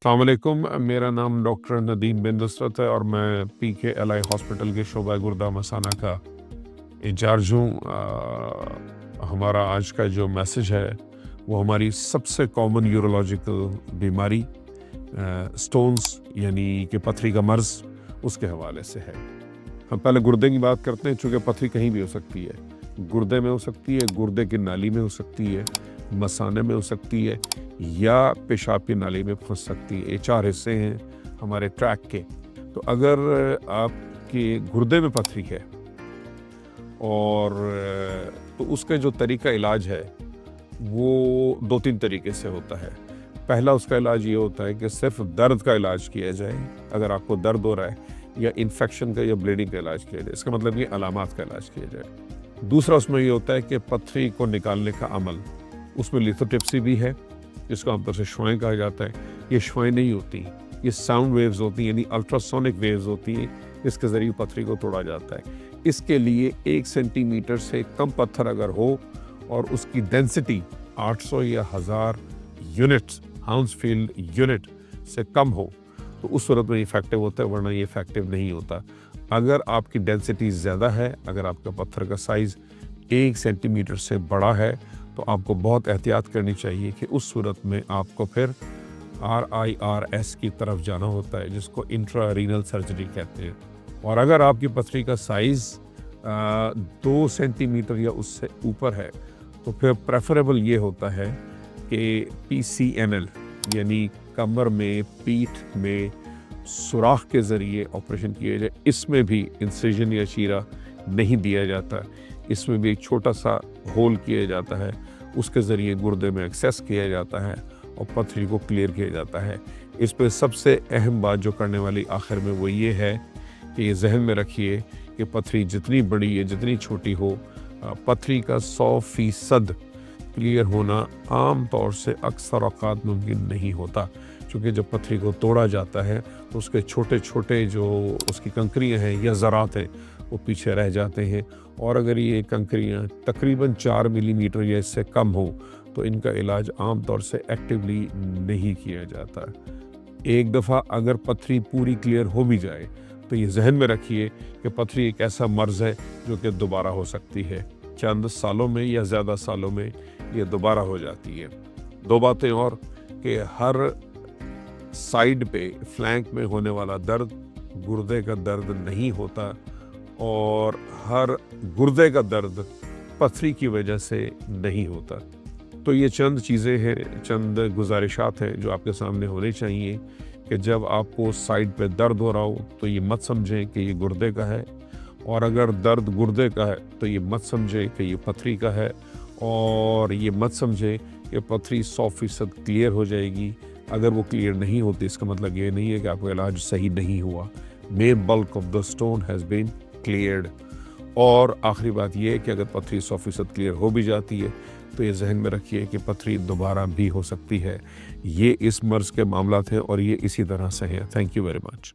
अस्सलाम वालेकुम। मेरा नाम डॉक्टर नदीम बिन नुसरत है और मैं PKLI हॉस्पिटल के शोबा गुर्दा मसाना का इंचार्ज हूँ। हमारा आज का जो मैसेज है वो हमारी सबसे कॉमन यूरोलॉजिकल बीमारी स्टोन्स यानी कि पथरी का मर्ज़, उसके हवाले से है। हम पहले गुर्दे की बात करते हैं, चूँकि पथरी कहीं भी हो सकती है। गुर्दे में हो सकती है, गुर्दे की नाली में हो सकती है, मसाने में हो सकती है या पेशाब की नाली में फंस सकती है। ये 4 हिस्से हैं हमारे ट्रैक के। तो अगर आपके गुर्दे में पथरी है और तो उसका जो तरीका इलाज है वो 2-3 तरीके से होता है। पहला उसका इलाज ये होता है कि सिर्फ दर्द का इलाज किया जाए, अगर आपको दर्द हो रहा है, या इन्फेक्शन का या ब्लीडिंग का इलाज किया जाए। इसका मतलब ये अलामात का इलाज किया जाए। दूसरा उसमें ये होता है कि पथरी को निकालने का अमल, उसमें लिथोट्रिप्सी भी है, जिसको आमतौर से श्वाएं कहा जाता है। ये श्वाएं नहीं होती, ये साउंड वेव्स होती हैं, यानी अल्ट्रासोनिक वेव्स होती हैं, इसके ज़रिए पथरी को तोड़ा जाता है। इसके लिए 1 सेंटीमीटर से कम पत्थर अगर हो और उसकी डेंसिटी 800 या 1000 यूनिट्स हाउंसफील्ड यूनिट से कम हो तो उस सूरत में इफेक्टिव होता है, वरना ये इफेक्टिव नहीं होता। अगर आपकी डेंसिटी ज़्यादा है, अगर आपका पत्थर का साइज़ 1 सेंटीमीटर से बड़ा है, तो आपको बहुत एहतियात करनी चाहिए कि उस सूरत में आपको फिर RIRS की तरफ जाना होता है, जिसको इंट्रारीनल सर्जरी कहते हैं। और अगर आपकी पथरी का साइज़ 2 सेंटीमीटर या उससे ऊपर है तो फिर प्रेफरेबल ये होता है कि PCNL यानी कमर में, पीठ में सुराख के ज़रिए ऑपरेशन किया जाए। इसमें भी इंसिजन या चीरा नहीं दिया जाता, इसमें भी एक छोटा सा होल किया जाता है, उसके ज़रिए गुर्दे में एक्सेस किया जाता है और पथरी को क्लियर किया जाता है। इस पर सबसे अहम बात जो करने वाली आखिर में वो ये है कि ये जहन में रखिए कि पथरी जितनी बड़ी या जितनी छोटी हो, पथरी का 100% क्लियर होना आम तौर से अक्सर औक़ात मुमकिन नहीं होता, क्योंकि जब पथरी को तोड़ा जाता है तो उसके छोटे छोटे जो उसकी कंकरियाँ हैं या ज़रात हैं वो पीछे रह जाते हैं। और अगर ये कंकरियाँ तकरीबन 4 मिलीमीटर या इससे कम हो तो इनका इलाज आम तौर से एक्टिवली नहीं किया जाता। एक दफ़ा अगर पथरी पूरी क्लियर हो भी जाए तो ये जहन में रखिए कि पथरी एक ऐसा मर्ज़ है जो कि दोबारा हो सकती है। चंद सालों में या ज़्यादा सालों में ये दोबारा हो जाती है। 2 बातें और कि हर साइड पे फ्लैंक में होने वाला दर्द गुर्दे का दर्द नहीं होता और हर गुर्दे का दर्द पथरी की वजह से नहीं होता। तो ये चंद चीज़ें हैं, चंद गुजारिशात हैं जो आपके सामने होनी चाहिए कि जब आपको साइड पे दर्द हो रहा हो तो ये मत समझें कि ये गुर्दे का है, और अगर दर्द गुर्दे का है तो ये मत समझें कि ये पथरी का है, और ये मत समझें कि पथरी 100% क्लियर हो जाएगी। अगर वो क्लियर नहीं होती इसका मतलब ये नहीं है कि आपका इलाज सही नहीं हुआ। Main bulk of the stone has been cleared. और आखिरी बात ये है कि अगर पथरी 100% क्लियर हो भी जाती है तो ये जहन में रखिए कि पथरी दोबारा भी हो सकती है। ये इस मर्ज़ के मामला थे और ये इसी तरह से हैं। Thank you very much.